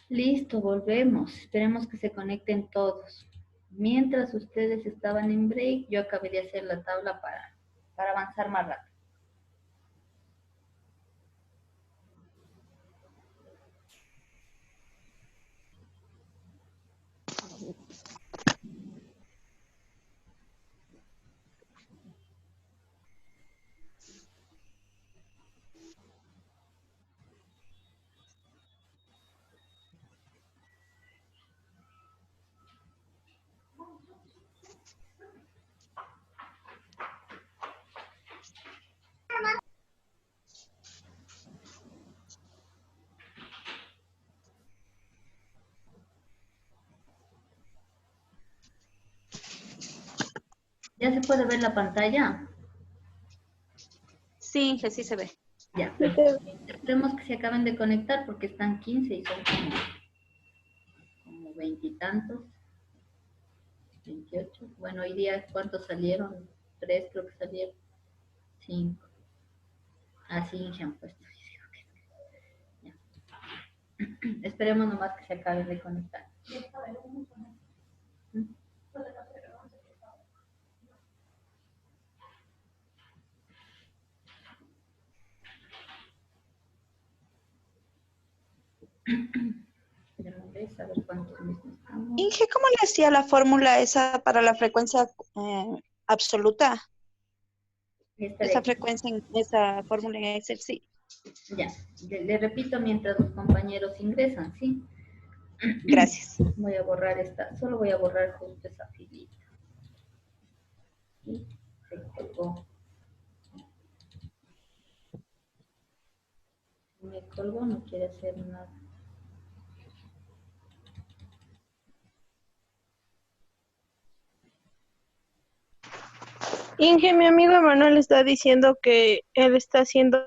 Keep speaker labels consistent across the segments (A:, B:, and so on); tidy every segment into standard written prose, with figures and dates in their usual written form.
A: Listo, volvemos. Esperemos que se conecten todos. Mientras ustedes estaban en break, yo acabé de hacer la tabla para avanzar más rápido. ¿Ya se puede ver la pantalla?
B: Sí, que sí se ve.
A: Ya, perfecto. Esperemos que se acaben de conectar porque están 15 y son como 20 y tantos. 28. Bueno, hoy día, ¿cuántos salieron? 3 creo que salieron. 5. Así ya han puesto. Ya. Esperemos nomás que se acaben de conectar. A ver cuántos mismos estamos.
B: Inge, ¿cómo le hacía la fórmula esa para la frecuencia absoluta? Esa frecuencia, esa fórmula en Excel, sí.
A: Ya, le repito mientras los compañeros ingresan, ¿sí?
B: Gracias.
A: Voy a borrar esta, solo voy a borrar justo esa filita. Y se colgó. Me colgó, no quiere hacer nada.
C: Inge, mi amigo Emanuel está diciendo que él está haciendo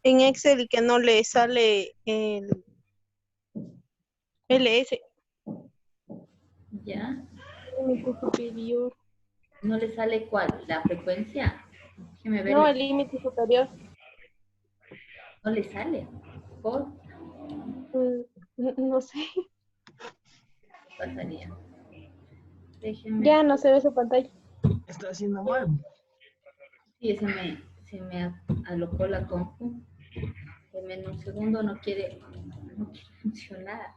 C: en Excel y que no le sale el LS.
A: ¿Ya?
C: Límite superior.
A: ¿No le sale cuál? ¿La frecuencia? Déjeme ver.
C: No, el límite superior.
A: ¿No le sale? ¿Por?
C: No sé.
A: ¿Qué pasaría? Déjeme.
C: Ya no se ve su pantalla.
D: Está haciendo mal.
A: Sí, se me alocó la compu. En un segundo no quiere funcionar.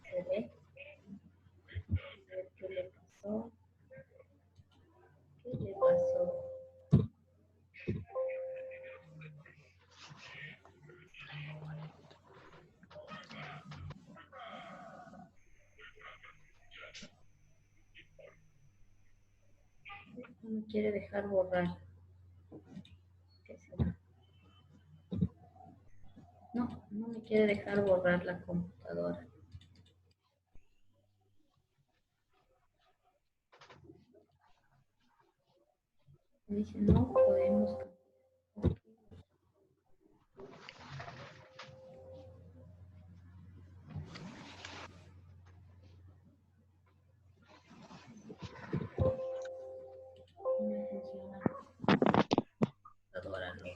A: ¿Se ve? A ver qué le pasó. ¿Qué le pasó? No me quiere dejar borrar. ¿Qué será? No, no me quiere dejar borrar la computadora. Dice, no podemos. No funciona. Computadora loca.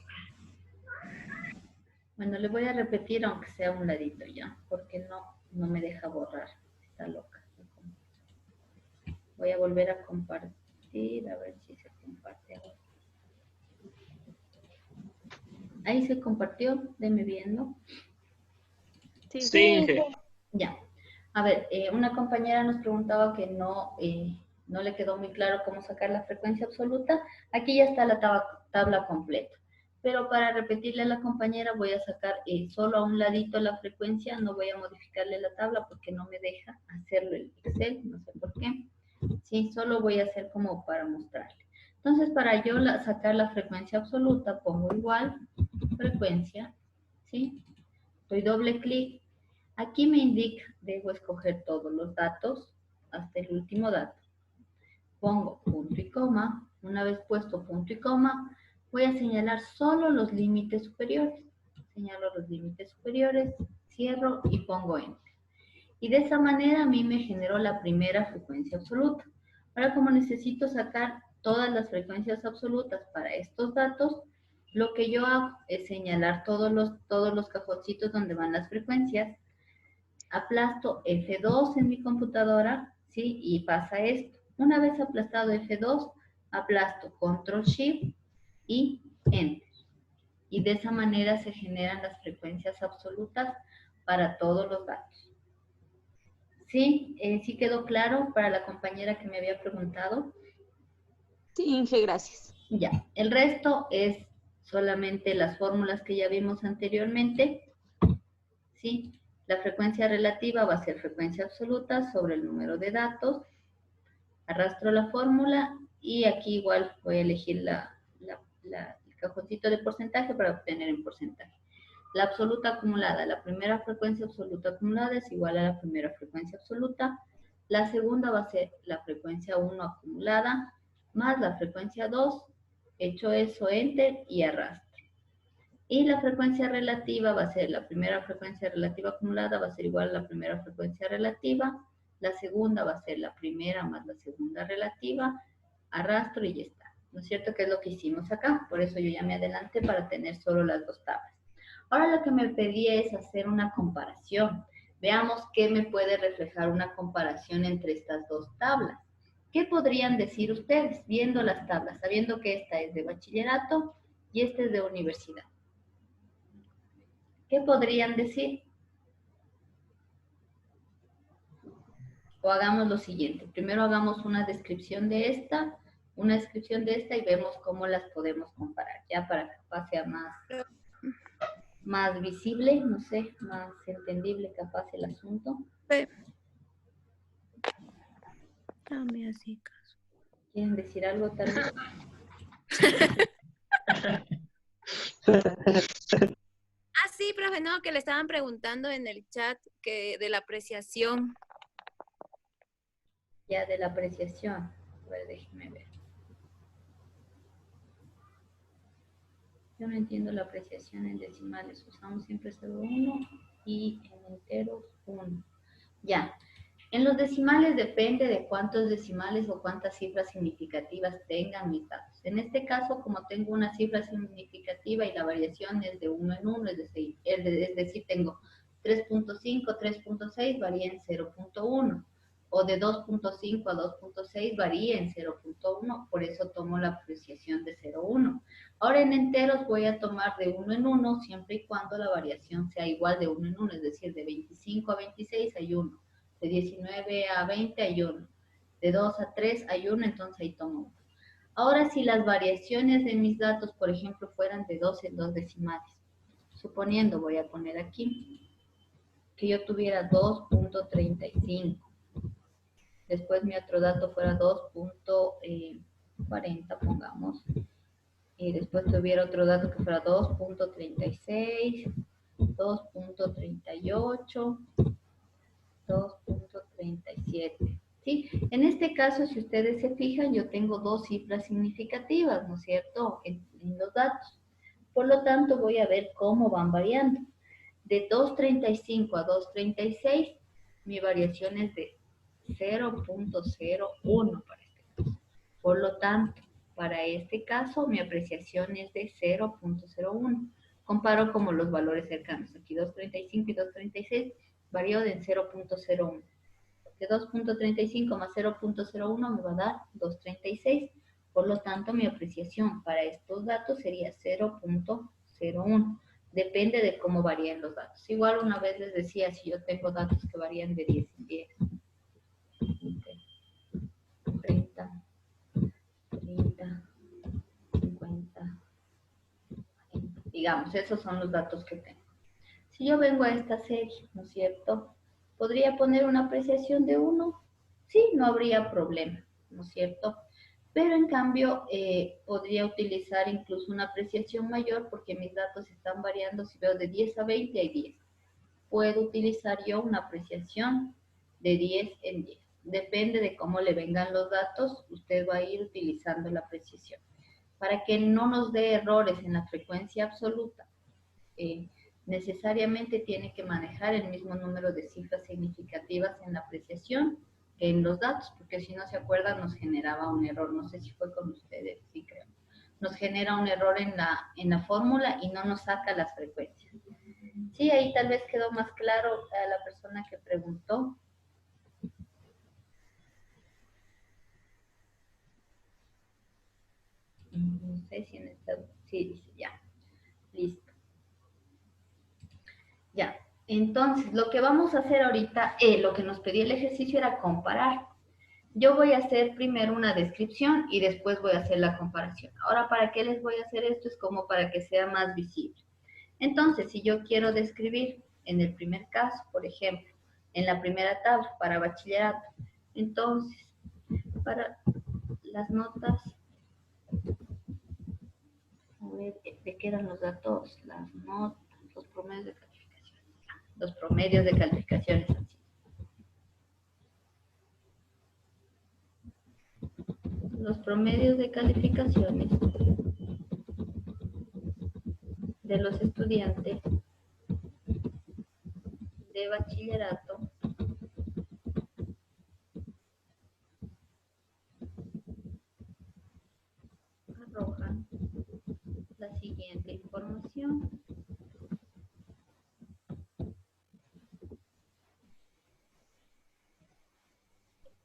A: Bueno, le voy a repetir aunque sea un ladito ya, porque no me deja borrar. Está loca. Voy a volver a compartir, a ver si se comparte ahora. Ahí se compartió, deme viendo.
C: Sí,
D: Inge.
A: Ya. A ver, una compañera nos preguntaba que no le quedó muy claro cómo sacar la frecuencia absoluta. Aquí ya está la tabla completa. Pero para repetirle a la compañera voy a sacar solo a un ladito la frecuencia, no voy a modificarle la tabla porque no me deja hacerlo el Excel, no sé por qué. Sí, solo voy a hacer como para mostrarle. Entonces, para yo sacar la frecuencia absoluta, pongo igual, frecuencia, ¿sí? Doy doble clic. Aquí me indica, debo escoger todos los datos hasta el último dato. Pongo punto y coma. Una vez puesto punto y coma, voy a señalar solo los límites superiores. Señalo los límites superiores, cierro y pongo enter. Y de esa manera a mí me generó la primera frecuencia absoluta. Ahora, como necesito sacar todas las frecuencias absolutas para estos datos, lo que yo hago es señalar todos los cajoncitos donde van las frecuencias. aplasto F2 en mi computadora, ¿sí? Y pasa esto. Una vez aplastado F2, aplasto Control Shift y Enter. Y de esa manera se generan las frecuencias absolutas para todos los datos. ¿Sí? ¿Sí quedó claro para la compañera que me había preguntado?
B: Sí, Inge, gracias.
A: Ya, el resto es solamente las fórmulas que ya vimos anteriormente, ¿sí? La frecuencia relativa va a ser frecuencia absoluta sobre el número de datos. Arrastro la fórmula y aquí igual voy a elegir el cajoncito de porcentaje para obtener el porcentaje. La absoluta acumulada, la primera frecuencia absoluta acumulada es igual a la primera frecuencia absoluta. La segunda va a ser la frecuencia 1 acumulada más la frecuencia 2. Hecho eso, Enter y arrastro. Y la frecuencia relativa va a ser la primera frecuencia relativa acumulada, va a ser igual a la primera frecuencia relativa. La segunda va a ser la primera más la segunda relativa. Arrastro y ya está. ¿No es cierto? Que es lo que hicimos acá. Por eso yo ya me adelanté para tener solo las dos tablas. Ahora lo que me pedía es hacer una comparación. Veamos qué me puede reflejar una comparación entre estas dos tablas. ¿Qué podrían decir ustedes viendo las tablas, sabiendo que esta es de bachillerato y esta es de universidad? ¿Qué podrían decir? O hagamos lo siguiente. Primero hagamos una descripción de esta y vemos cómo las podemos comparar, ya para que sea más visible, no sé, más entendible capaz el asunto.
C: Dame así caso.
A: ¿Quieren decir algo tal vez?
D: Sí, profe, no, que le estaban preguntando en el chat que de la apreciación.
A: Ya de la apreciación. A ver, déjenme ver. Yo no entiendo la apreciación en decimales. Usamos siempre 0,1 y en enteros 1. Ya. En los decimales depende de cuántos decimales o cuántas cifras significativas tengan mis datos. En este caso, como tengo una cifra significativa y la variación es de 1 en 1, es decir, tengo 3.5, 3.6 varía en 0.1, o de 2.5 a 2.6 varía en 0.1, por eso tomo la apreciación de 0.1. Ahora en enteros voy a tomar de 1 en 1 siempre y cuando la variación sea igual de 1 en 1, es decir, de 25 a 26 hay 1. De 19 a 20 hay 1. De 2 a 3 hay 1, entonces ahí tomo 1. Ahora, si las variaciones de mis datos, por ejemplo, fueran de 2 en 2 decimales, suponiendo, voy a poner aquí, que yo tuviera 2.35. Después mi otro dato fuera 2.40, pongamos. Y después tuviera otro dato que fuera 2.36, 2.38, 2.37. ¿Sí? En este caso, si ustedes se fijan, yo tengo dos cifras significativas, ¿no es cierto?, en los datos. Por lo tanto, voy a ver cómo van variando. De 2.35 a 2.36, mi variación es de 0.01 para este caso. Por lo tanto, para este caso, mi apreciación es de 0.01. Comparo como los valores cercanos. Aquí 2.35 y 2.36 varió de 0.01. De 2.35 más 0.01 me va a dar 2.36. Por lo tanto, mi apreciación para estos datos sería 0.01. Depende de cómo varíen los datos. Igual una vez les decía, si yo tengo datos que varían de 10 en 10, 30, 30, 50, 40. Digamos, esos son los datos que tengo. Si yo vengo a esta serie, ¿no es cierto?, ¿podría poner una apreciación de 1? Sí, no habría problema, ¿no es cierto? Pero en cambio, podría utilizar incluso una apreciación mayor porque mis datos están variando. Si veo de 10 a 20 hay 10. Puedo utilizar yo una apreciación de 10 en 10. Depende de cómo le vengan los datos, usted va a ir utilizando la apreciación. Para que no nos dé errores en la frecuencia absoluta, necesariamente tiene que manejar el mismo número de cifras significativas en la apreciación que en los datos, porque si no se acuerdan nos generaba un error. No sé si fue con ustedes, sí creo. Nos genera un error en la fórmula y no nos saca las frecuencias. Sí, ahí tal vez quedó más claro a la persona que preguntó. No sé si en esta... Sí, dice ya. Listo. Ya. Entonces, lo que vamos a hacer ahorita, lo que nos pedía el ejercicio era comparar. Yo voy a hacer primero una descripción y después voy a hacer la comparación. Ahora, ¿para qué les voy a hacer esto? Es como para que sea más visible. Entonces, si yo quiero describir en el primer caso, por ejemplo, en la primera tabla para bachillerato, entonces, para las notas, a ver, ¿de qué eran los datos? Las notas, los promedios de calificaciones. Los promedios de calificaciones. Los promedios de calificaciones de los estudiantes de bachillerato arrojan la siguiente información.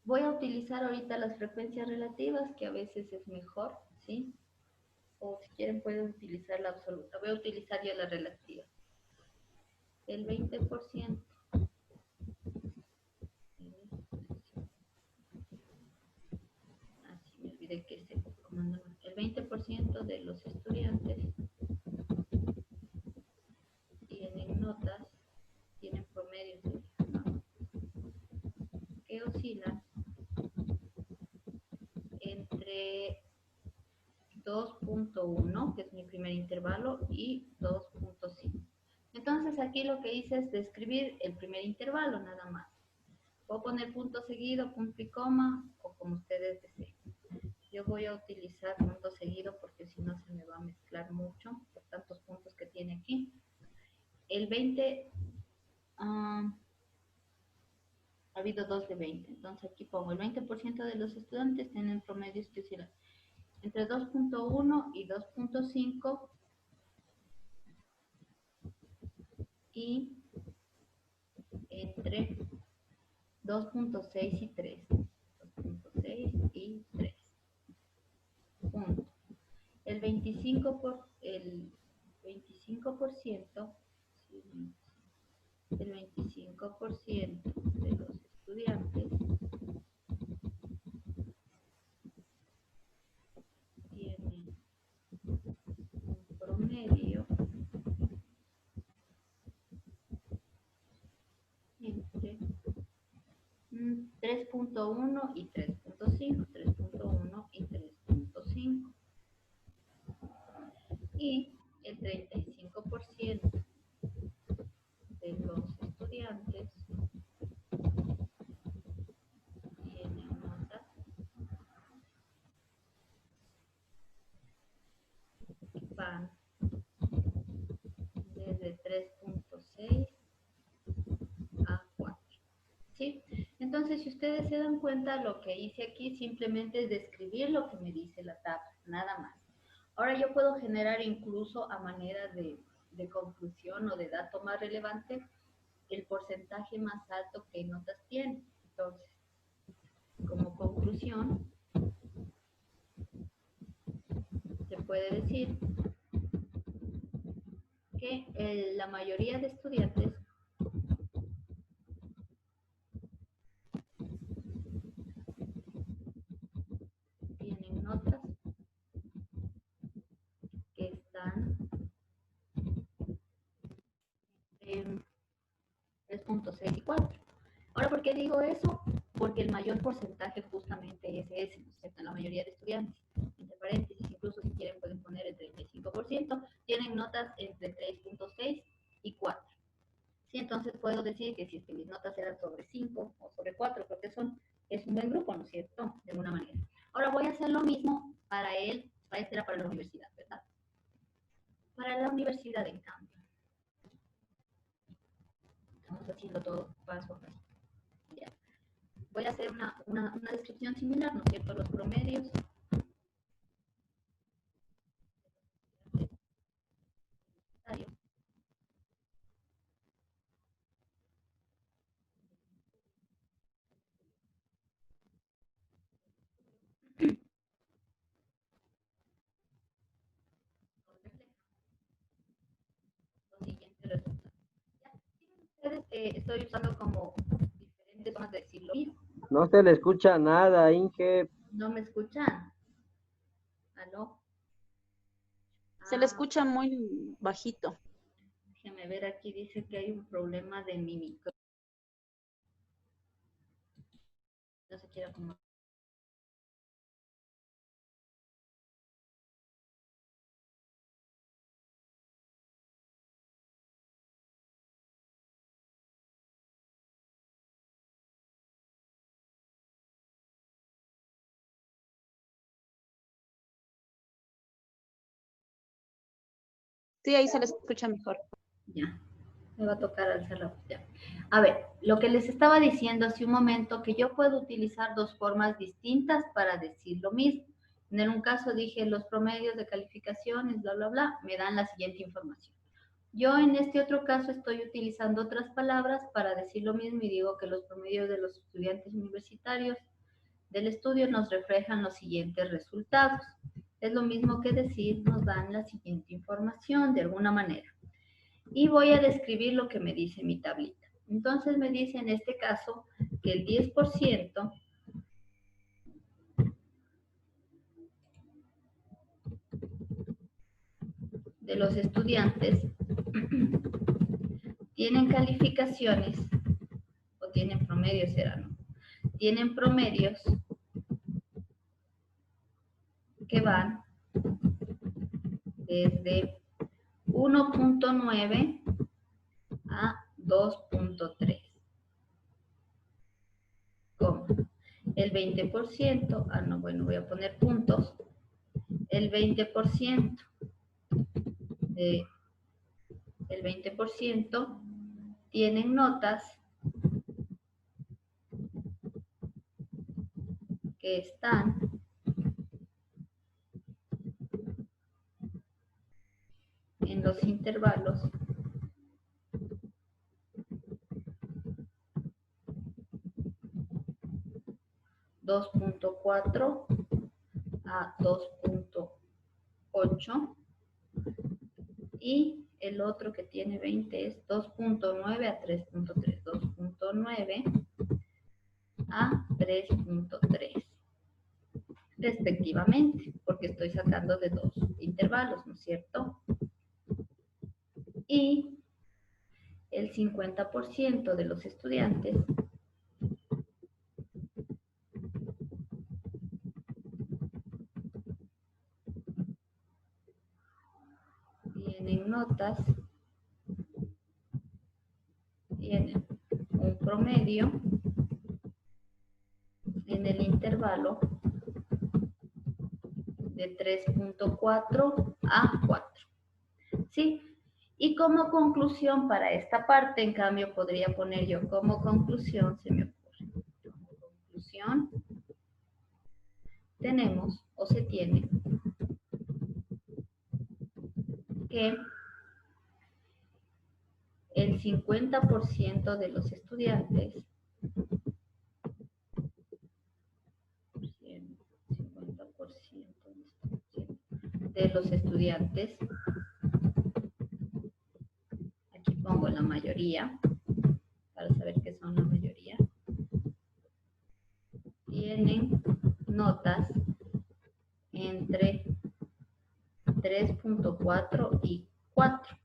A: Voy a utilizar ahorita las frecuencias relativas, que a veces es mejor, ¿sí? O si quieren pueden utilizar la absoluta. Voy a utilizar yo la relativa. El 20%. Así me olvidé que este comando. El 20% de los estudiantes tienen notas, tienen promedios, ¿no?, que oscilan entre 2.1, que es mi primer intervalo, y 2.5. Entonces aquí lo que hice es describir el primer intervalo nada más. Puedo poner punto seguido, punto y coma, o como ustedes deseen. Yo voy a utilizar punto seguido porque si no se me va a mezclar mucho por tantos puntos que tiene aquí. El 20, ha habido dos de 20, entonces aquí pongo el 20% de los estudiantes tienen promedios que oscilan entre 2.1 y 2.5 y entre 2.6 y 3. 2.6 y 3. Punto. El 25%, el 25% de los estudiantes tienen un promedio entre 3.1 y 3.5, 3.1 y 3.5. Y el 35% de los estudiantes tienen notas que van desde 3.6 a 4. ¿Sí? Entonces, si ustedes se dan cuenta, lo que hice aquí simplemente es describir lo que me dice la tabla, nada más. Ahora yo puedo generar incluso a manera de conclusión o de dato más relevante el porcentaje más alto que notas tiene. Entonces, como conclusión, se puede decir que la mayoría de estudiantes tienen notas que están en 3.6 y 4. Ahora, ¿por qué digo eso? Porque el mayor porcentaje justamente es ese, ¿no es cierto? La mayoría de estudiantes, entre paréntesis, incluso si quieren pueden poner el 35%, tienen notas entre 3.6 y 4. Sí, entonces puedo decir que si es que mis notas eran sobre 5 o sobre 4, porque es un buen grupo, ¿no es cierto? De alguna manera. Ahora voy a hacer lo mismo para este era para la universidad, ¿verdad? Para la universidad, en cambio. Estamos haciendo todo paso a paso. Ya. Voy a hacer una descripción similar, ¿no es cierto? Los promedios estoy usando como diferentes formas de decirlo.
E: No se le escucha nada, Inge.
A: ¿No me escuchan? ¿Aló?
B: Se le escucha muy bajito.
A: Déjame ver, aquí dice que hay un problema de mi micro. No se quiere acomodar.
B: Sí, ahí se le escucha mejor.
A: Ya, me va a tocar alzar la voz. Ya. A ver, lo que les estaba diciendo hace un momento, que yo puedo utilizar dos formas distintas para decir lo mismo. En un caso dije los promedios de calificaciones, bla, bla, bla, me dan la siguiente información. Yo en este otro caso estoy utilizando otras palabras para decir lo mismo y digo que los promedios de los estudiantes universitarios del estudio nos reflejan los siguientes resultados. Es lo mismo que decir nos dan la siguiente información de alguna manera. Y voy a describir lo que me dice mi tablita. Entonces me dice en este caso que el 10% de los estudiantes tienen calificaciones o tienen promedios, tienen promedios que van desde 1.9 a 2.3. ¿Cómo? El 20%, no, bueno, voy a poner puntos. El 20% tienen notas que están en los intervalos (2.4 a 2.8) y el otro que tiene 20 es 2.9 a 3.3, 2.9 a 3.3 respectivamente, porque estoy sacando de dos intervalos, ¿no es cierto? Y el 50% de los estudiantes tienen notas, tienen un promedio en el intervalo de 3.4 a 4. ¿Sí? Y como conclusión para esta parte, en cambio, podría poner yo como conclusión, se me ocurre, como conclusión, tenemos o se tiene que el 50% de los estudiantes, aquí pongo la mayoría, para saber qué son la mayoría, tienen notas entre 3.4 y 4.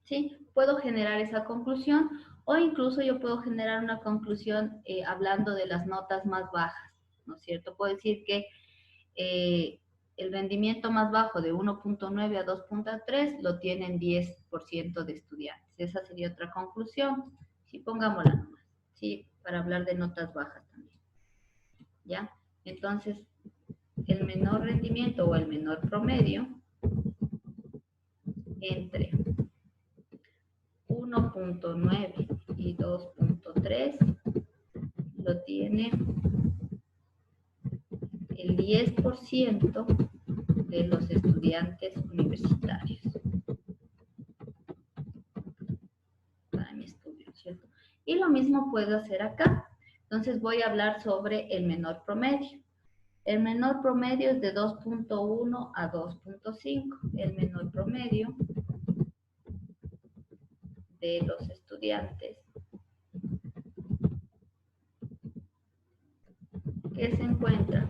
A: ¿Sí? Puedo generar esa conclusión o incluso yo puedo generar una conclusión hablando de las notas más bajas, ¿no es cierto? Puedo decir que el rendimiento más bajo de 1.9 a 2.3 lo tienen 10% de estudiantes. Esa sería otra conclusión. Sí, pongámosla nomás. Sí, para hablar de notas bajas también. ¿Ya? Entonces, el menor rendimiento o el menor promedio entre 1.9 y 2.3 lo tiene el 10% de los estudiantes universitarios para mi estudio, ¿cierto? Y lo mismo puedo hacer acá. Entonces voy a hablar sobre el menor promedio. El menor promedio es de 2.1 a 2.5. El menor promedio de los estudiantes que se encuentra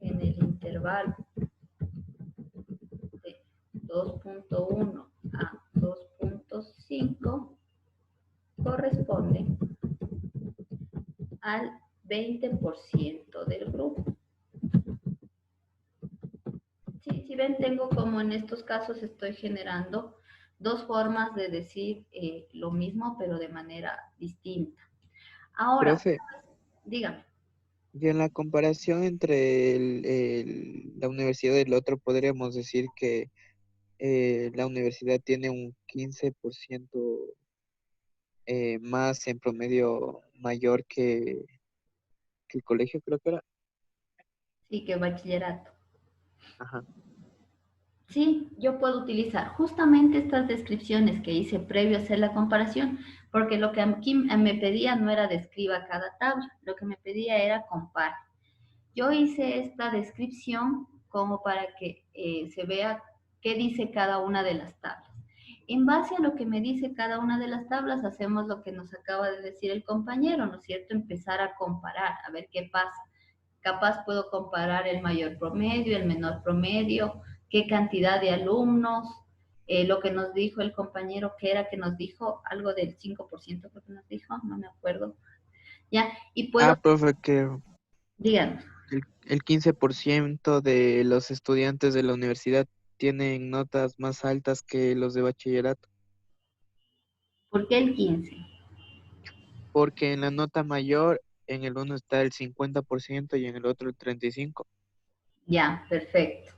A: en el intervalo de 2.1 a 2.5 corresponde al 20% del grupo. Sí, si ven, tengo como en estos casos estoy generando dos formas de decir lo mismo, pero de manera distinta. Ahora,
F: Profe,
A: dígame.
F: y en la comparación entre la universidad y el otro, podríamos decir que la universidad tiene un 15% más en promedio mayor que el colegio, creo que era.
A: Sí, que bachillerato.
F: Ajá.
A: Sí, yo puedo utilizar justamente estas descripciones que hice previo a hacer la comparación, porque lo que aquí me pedía no era describa cada tabla, lo que me pedía era compare. Yo hice esta descripción como para que se vea qué dice cada una de las tablas. En base a lo que me dice cada una de las tablas, hacemos lo que nos acaba de decir el compañero, ¿no es cierto? Empezar a comparar, a ver qué pasa. Capaz puedo comparar el mayor promedio, el menor promedio, qué cantidad de alumnos, lo que nos dijo el compañero, que era que nos dijo algo del 5%, creo que nos dijo, no me acuerdo. Ya, y puedo,
F: Profe, que
A: díganos.
F: el 15% de los estudiantes de la universidad tienen notas más altas que los de bachillerato,
A: ¿Por qué el 15?
F: porque en la nota mayor, en el uno está el 50% y en el otro el 35%.
A: Ya, perfecto.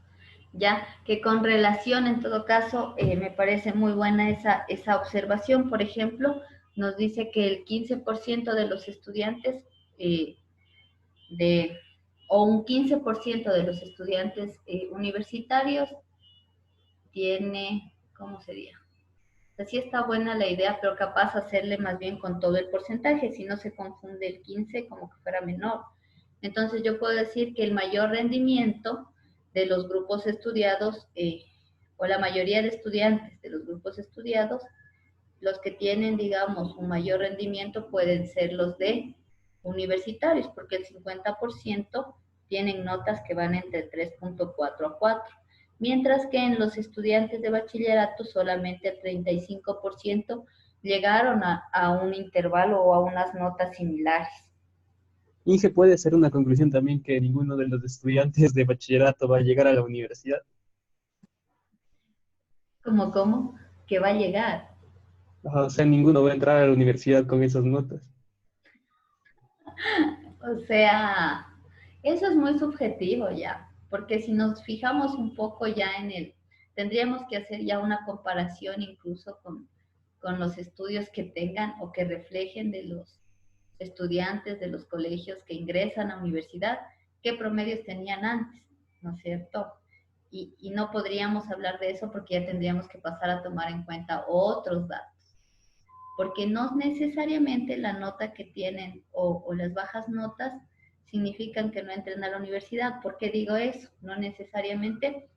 A: Ya, que con relación, en todo caso, me parece muy buena esa observación. Por ejemplo, nos dice que el 15% de los estudiantes eh, de, o un 15% de los estudiantes universitarios tiene, ¿cómo sería? Así está buena la idea, pero capaz hacerle más bien con todo el porcentaje, si no se confunde el 15 como que fuera menor. Entonces yo puedo decir que el mayor rendimiento de los grupos estudiados, o la mayoría de estudiantes de los grupos estudiados, los que tienen, digamos, un mayor rendimiento pueden ser los de universitarios, porque el 50% tienen notas que van entre 3.4 a 4, mientras que en los estudiantes de bachillerato solamente el 35% llegaron a un intervalo o a unas notas similares.
G: Y se puede hacer una conclusión también que ninguno de los estudiantes de bachillerato va a llegar a la universidad.
A: ¿Cómo? Que va a llegar.
G: O sea, ninguno va a entrar a la universidad con esas notas.
A: O sea, eso es muy subjetivo ya, porque si nos fijamos un poco ya tendríamos que hacer ya una comparación incluso con los estudios que tengan o que reflejen de los estudiantes de los colegios que ingresan a universidad, qué promedios tenían antes, ¿no es cierto? Y no podríamos hablar de eso porque ya tendríamos que pasar a tomar en cuenta otros datos, porque no necesariamente la nota que tienen o las bajas notas significan que no entren a la universidad. ¿Por qué digo eso? No necesariamente,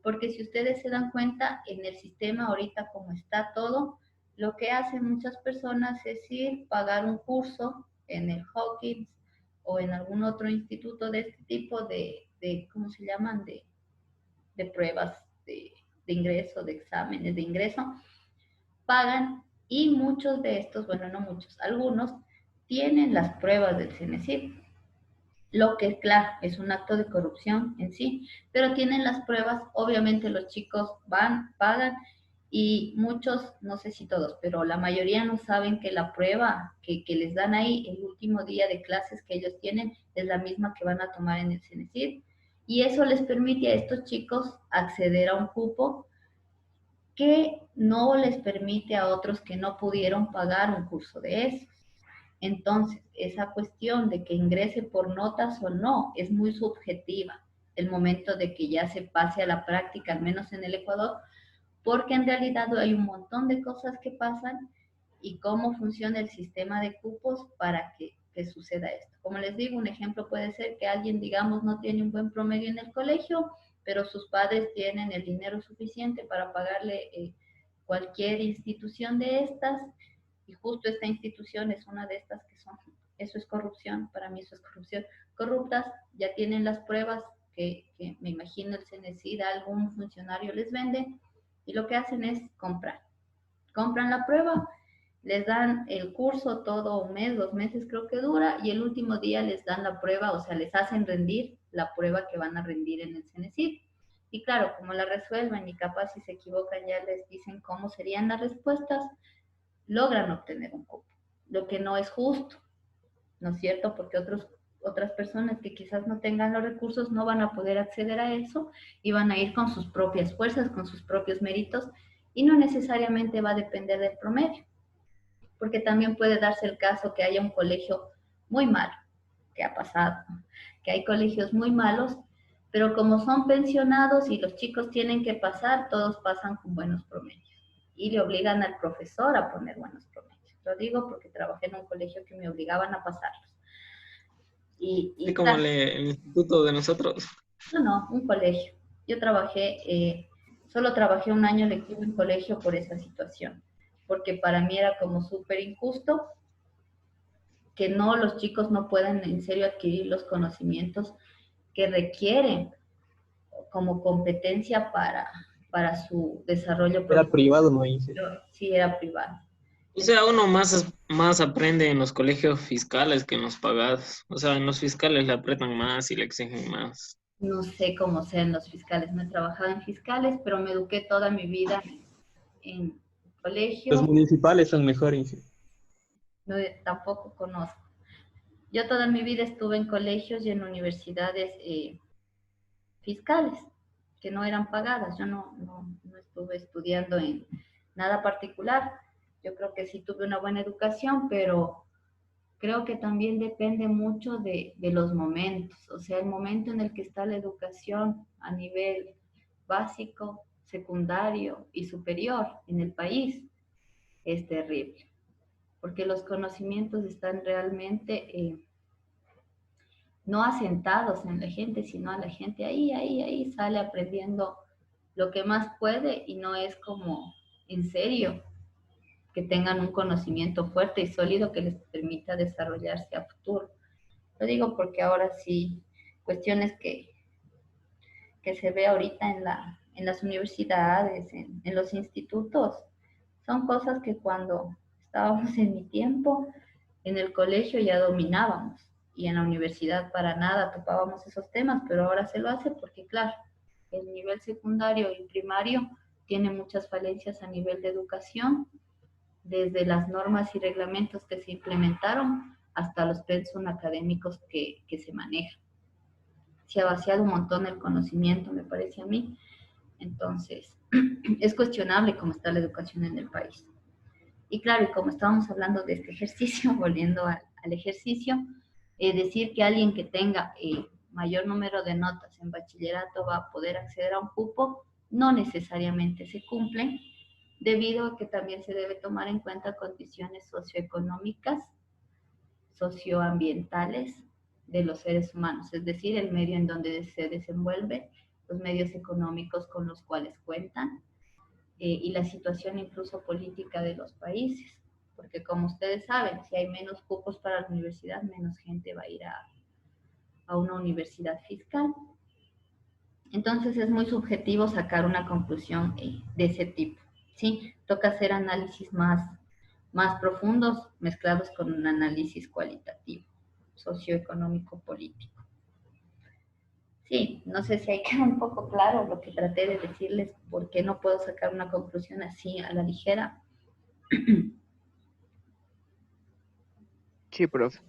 A: porque si ustedes se dan cuenta, en el sistema ahorita como está todo, lo que hacen muchas personas es ir, pagar un curso en el Hawkins o en algún otro instituto de este tipo ¿cómo se llaman? De pruebas de ingreso, de exámenes de ingreso, pagan y muchos de estos, bueno, no muchos, algunos tienen las pruebas del CENESID, lo que claro, es un acto de corrupción en sí, pero tienen las pruebas, obviamente los chicos van, pagan y muchos, no sé si todos, pero la mayoría no saben que la prueba que les dan ahí el último día de clases que ellos tienen es la misma que van a tomar en el CENESID y eso les permite a estos chicos acceder a un cupo que no les permite a otros que no pudieron pagar un curso de esos. Entonces, esa cuestión de que ingrese por notas o no es muy subjetiva el momento de que ya se pase a la práctica, al menos en el Ecuador, porque en realidad hay un montón de cosas que pasan y cómo funciona el sistema de cupos para que suceda esto. Como les digo, un ejemplo puede ser que alguien, digamos, no tiene un buen promedio en el colegio, pero sus padres tienen el dinero suficiente para pagarle cualquier institución de estas, y justo esta institución es una de estas que son Eso es corrupción, para mí eso es corrupción. Corruptas ya tienen las pruebas que me imagino el CNCID, algún funcionario les vende y lo que hacen es comprar. Compran la prueba, les dan el curso todo un mes, 2 meses creo que dura, y el último día les dan la prueba, o sea, les hacen rendir la prueba que van a rendir en el CNCID. Y claro, como la resuelven y capaz si se equivocan ya les dicen cómo serían las respuestas, logran obtener un cupo, lo que no es justo, ¿no es cierto? Porque otras personas que quizás no tengan los recursos no van a poder acceder a eso y van a ir con sus propias fuerzas, con sus propios méritos, y no necesariamente va a depender del promedio, porque también puede darse el caso que haya un colegio muy malo, que ha pasado, que hay colegios muy malos, pero como son pensionados y los chicos tienen que pasar, todos pasan con buenos promedios y le obligan al profesor a poner buenos promedios. Lo digo porque trabajé en un colegio que me obligaban a pasarlos.
H: Y como el instituto de nosotros.
A: No, un colegio. Yo solo trabajé un año lectivo en colegio por esa situación, porque para mí era como súper injusto que no, los chicos no puedan en serio adquirir los conocimientos que requieren como competencia para su desarrollo
G: Era
A: profesional.
G: privado, no hice.
A: Sí, era privado.
H: O sea, uno más aprende en los colegios fiscales que en los pagados. O sea, en los fiscales le apretan más y le exigen más.
A: No sé cómo sean los fiscales, no he trabajado en fiscales, pero me eduqué toda mi vida en colegio.
G: Los municipales son mejores.
A: No, tampoco conozco. Yo toda mi vida estuve en colegios y en universidades fiscales, que no eran pagadas. Yo no estuve estudiando en nada particular. Yo creo que sí tuve una buena educación, pero creo que también depende mucho de los momentos. O sea, el momento en el que está la educación a nivel básico, secundario y superior en el país es terrible, porque los conocimientos están realmente no asentados en la gente, sino a la gente ahí sale aprendiendo lo que más puede y no es como en serio que tengan un conocimiento fuerte y sólido que les permita desarrollarse a futuro. Lo digo porque ahora sí, cuestiones que se ve ahorita en las universidades, en los institutos, son cosas que cuando estábamos en mi tiempo, en el colegio ya dominábamos y en la universidad para nada topábamos esos temas, pero ahora se lo hace porque, claro, el nivel secundario y primario tiene muchas falencias a nivel de educación, desde las normas y reglamentos que se implementaron hasta los pensum académicos que se manejan. Se ha vaciado un montón el conocimiento, me parece a mí. Entonces, es cuestionable cómo está la educación en el país. Y claro, y como estábamos hablando de este ejercicio, volviendo al ejercicio, decir que alguien que tenga mayor número de notas en bachillerato va a poder acceder a un cupo, no necesariamente se cumple, debido a que también se debe tomar en cuenta condiciones socioeconómicas, socioambientales de los seres humanos, es decir, el medio en donde se desenvuelve, los medios económicos con los cuales cuentan, y la situación incluso política de los países, porque como ustedes saben, si hay menos cupos para la universidad, menos gente va a ir a una universidad fiscal. Entonces es muy subjetivo sacar una conclusión de ese tipo, ¿sí? Toca hacer análisis más profundos mezclados con un análisis cualitativo, socioeconómico, político. Sí, no sé si ahí queda un poco claro lo que traté de decirles, por qué no puedo sacar una conclusión así a la ligera.
F: Sí, profe.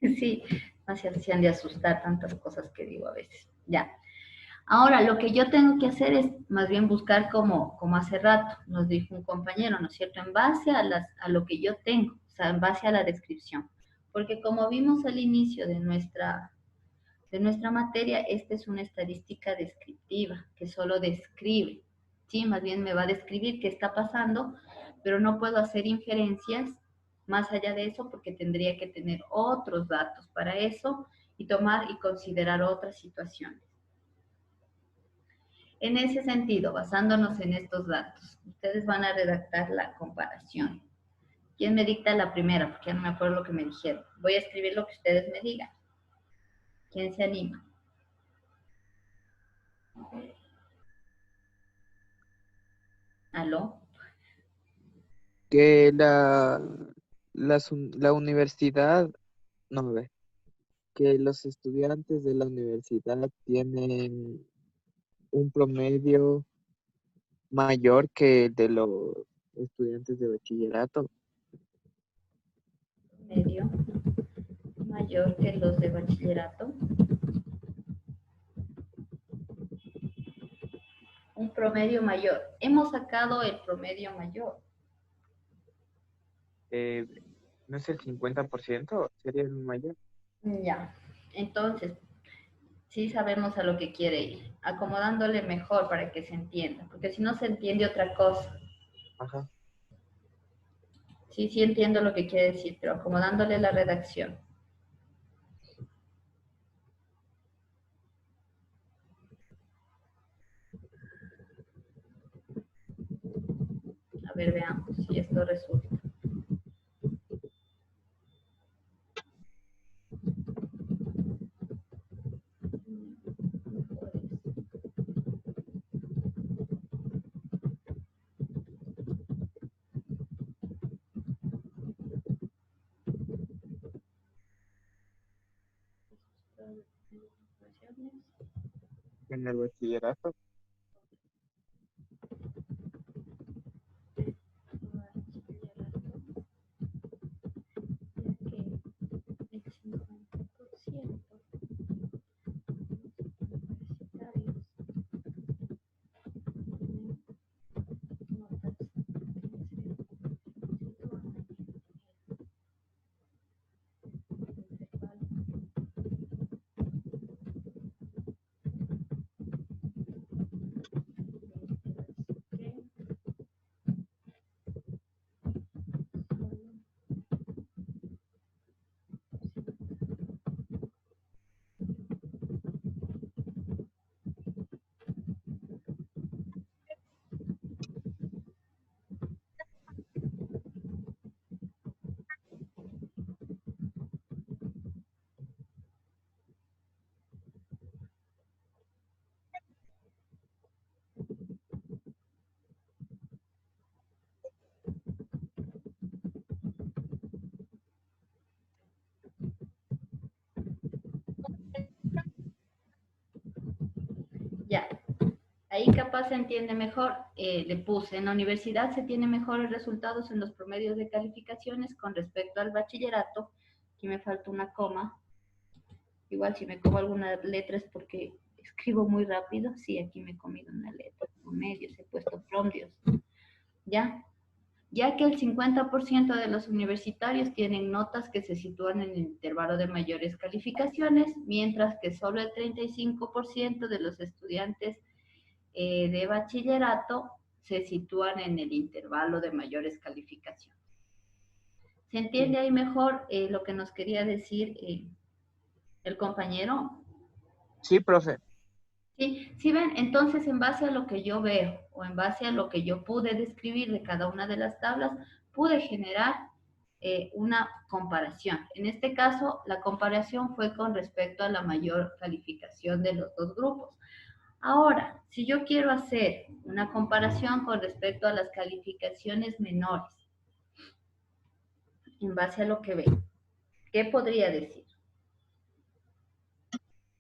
A: Sí, no se hacían de asustar tantas cosas que digo a veces. Ya. Ahora, lo que yo tengo que hacer es más bien buscar como hace rato, nos dijo un compañero, ¿no es cierto? En base a lo que yo tengo, o sea, en base a la descripción. Porque como vimos al inicio de nuestra materia, esta es una estadística descriptiva, que solo describe, ¿sí? Más bien me va a describir qué está pasando, pero no puedo hacer inferencias más allá de eso porque tendría que tener otros datos para eso y tomar y considerar otras situaciones. En ese sentido, basándonos en estos datos, ustedes van a redactar la comparación. ¿Quién me dicta la primera? Porque ya no me acuerdo lo que me dijeron. Voy a escribir lo que ustedes me digan. ¿Quién se anima? ¿Aló?
F: Que la universidad, no, a ver, que los estudiantes de la universidad tienen un promedio mayor que el de los estudiantes de bachillerato.
A: Medio mayor que los de bachillerato. Un promedio mayor. Hemos sacado el promedio mayor.
F: ¿No es el 50%? ¿Sería el mayor?
A: Ya. Entonces, sí sabemos a lo que quiere ir. Acomodándole mejor para que se entienda. Porque si no se entiende otra cosa.
F: Ajá.
A: Sí, sí entiendo lo que quiere decir, pero acomodándole la redacción. A ver, veamos si esto resulta.
F: En el bachillerato.
A: Ya, ahí capaz se entiende mejor. Le puse, en la universidad se tienen mejores resultados en los promedios de calificaciones con respecto al bachillerato. Aquí me falta una coma. Igual si me como algunas letras porque escribo muy rápido. Sí, aquí me he comido una letra. Promedios, he puesto promedios. ¿Ya? Ya que el 50% de los universitarios tienen notas que se sitúan en el intervalo de mayores calificaciones, mientras que solo el 35% de los estudiantes de bachillerato se sitúan en el intervalo de mayores calificaciones. ¿Se entiende ahí mejor lo que nos quería decir el compañero?
F: Sí, profe.
A: Sí, sí ven, entonces en base a lo que yo veo o en base a lo que yo pude describir de cada una de las tablas, pude generar una comparación. En este caso, la comparación fue con respecto a la mayor calificación de los dos grupos. Ahora, si yo quiero hacer una comparación con respecto a las calificaciones menores, en base a lo que ven, ¿qué podría decir?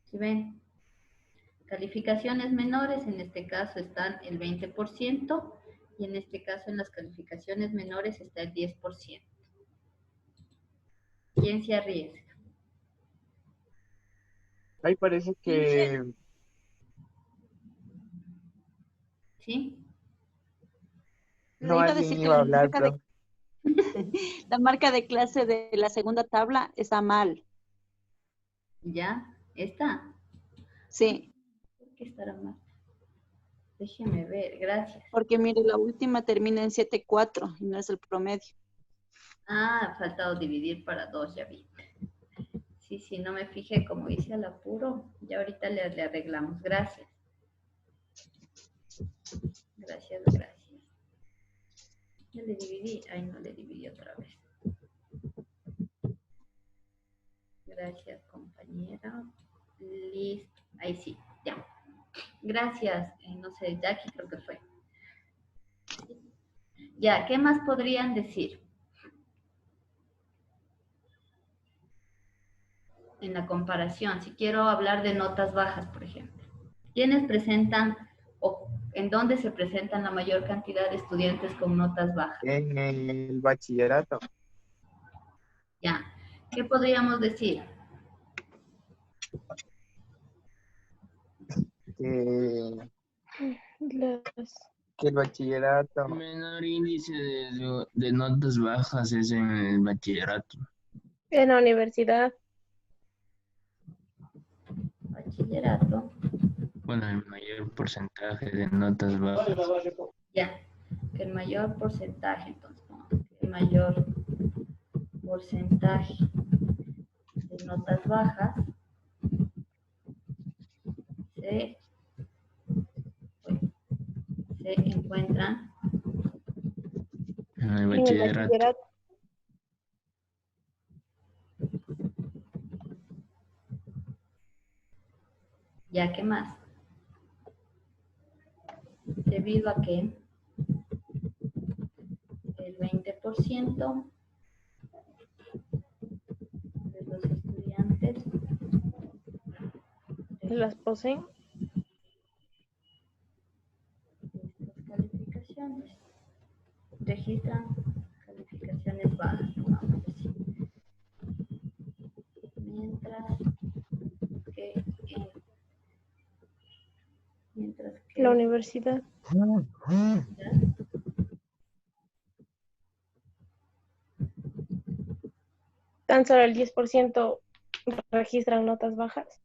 A: ¿Sí ven? Calificaciones menores, en este caso están el 20% y en este caso en las calificaciones menores está el 10%. ¿Quién se arriesga?
F: Ahí parece que...
A: ¿Sí?
B: Le
F: No,
B: iba a
F: alguien
B: decir que
F: iba a hablar, pero...
B: la marca de clase de la segunda tabla está mal.
A: ¿Ya? ¿Está?
B: Sí,
A: ¿Por qué estará mal? Déjeme ver, gracias.
B: porque mire, la última termina en 7.4 y no es el promedio.
A: Ah, ha faltado dividir para 2, ya vi. Sí, sí, no me fijé como hice al apuro. Ya ahorita le arreglamos. Gracias. Gracias, gracias. Ya le dividí. Ay, no le dividí otra vez. Gracias, compañera. Listo. Ahí sí, ya. Gracias. No sé, Jackie creo que fue. Ya, ¿qué más podrían decir? En la comparación, si quiero hablar de notas bajas, por ejemplo. ¿Quiénes presentan o en dónde se presentan la mayor cantidad de estudiantes con notas bajas?
F: En el bachillerato.
A: Ya. ¿Qué podríamos decir?
F: Que
C: Las-
F: el bachillerato.
I: El menor índice de notas bajas es en el bachillerato.
C: En la universidad.
A: Bachillerato.
I: Bueno, el mayor porcentaje de notas bajas.
A: Ya. Que el mayor porcentaje, entonces, el mayor porcentaje de notas bajas se encuentran
I: En el
C: En el
I: bachillerato.
C: bachillerato.
A: ya que más. Debido a que el 20% de los estudiantes
C: Las poseen.
A: de estas calificaciones registran calificaciones bajas, vamos a decir. Mientras que
C: La universidad. Tan solo el 10% registran notas bajas.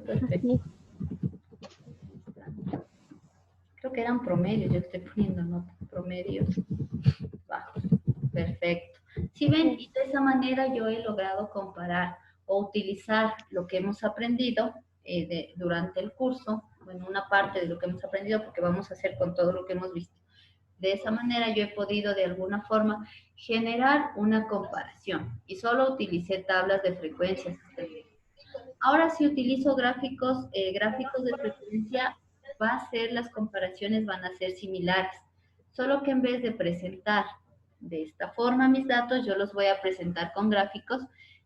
A: perfecto. Creo que eran promedios, yo estoy poniendo notas, promedios bajos. Perfecto. Si ven, y de esa manera yo he logrado comparar o utilizar lo que hemos aprendido durante el curso, bueno, una parte de lo que hemos aprendido, porque vamos a hacer con todo lo que hemos visto. De esa manera yo he podido de alguna forma generar una comparación y solo utilicé tablas de frecuencias. Ahora si utilizo gráficos de frecuencia, las comparaciones van a ser similares, solo que en vez de presentar de esta forma mis datos, yo los voy a presentar con gráficos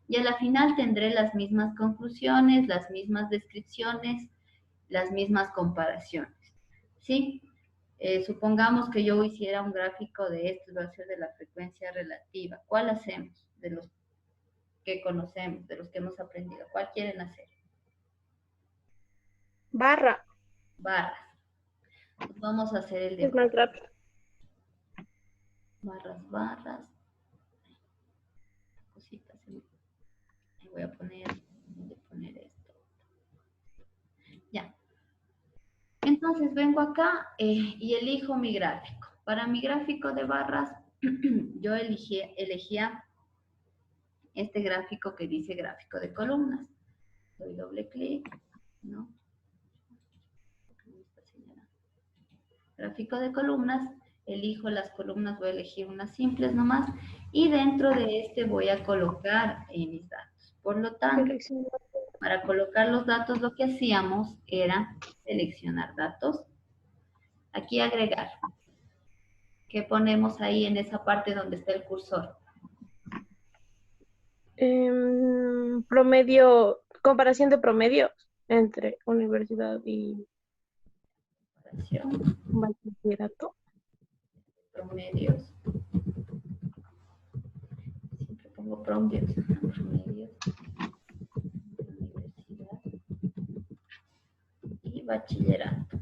A: y a la final tendré las mismas conclusiones, las mismas descripciones, las mismas comparaciones, ¿sí? Supongamos que yo hiciera un gráfico de esto, va a ser de la frecuencia relativa. ¿Cuál hacemos? De los que conocemos, de los que hemos aprendido. ¿Cuál quieren hacer?
C: Barra.
A: Barras. Pues vamos a hacer el de
C: Es más rápido.
A: barras. Cositas. Voy a poner esto. Ya. Entonces vengo acá y elijo mi gráfico. Para mi gráfico de barras, yo elegía este gráfico que dice gráfico de columnas. Doy doble clic, ¿no? Gráfico de columnas, elijo las columnas, voy a elegir unas simples nomás, y dentro de este voy a colocar mis datos. Por lo tanto, para colocar los datos lo que hacíamos era seleccionar datos, aquí agregar. ¿Qué ponemos ahí en esa parte donde está el cursor?
C: Promedio, comparación de promedios entre universidad y bachillerato.
A: Promedios. Siempre pongo promedios. Promedios. Universidad y bachillerato.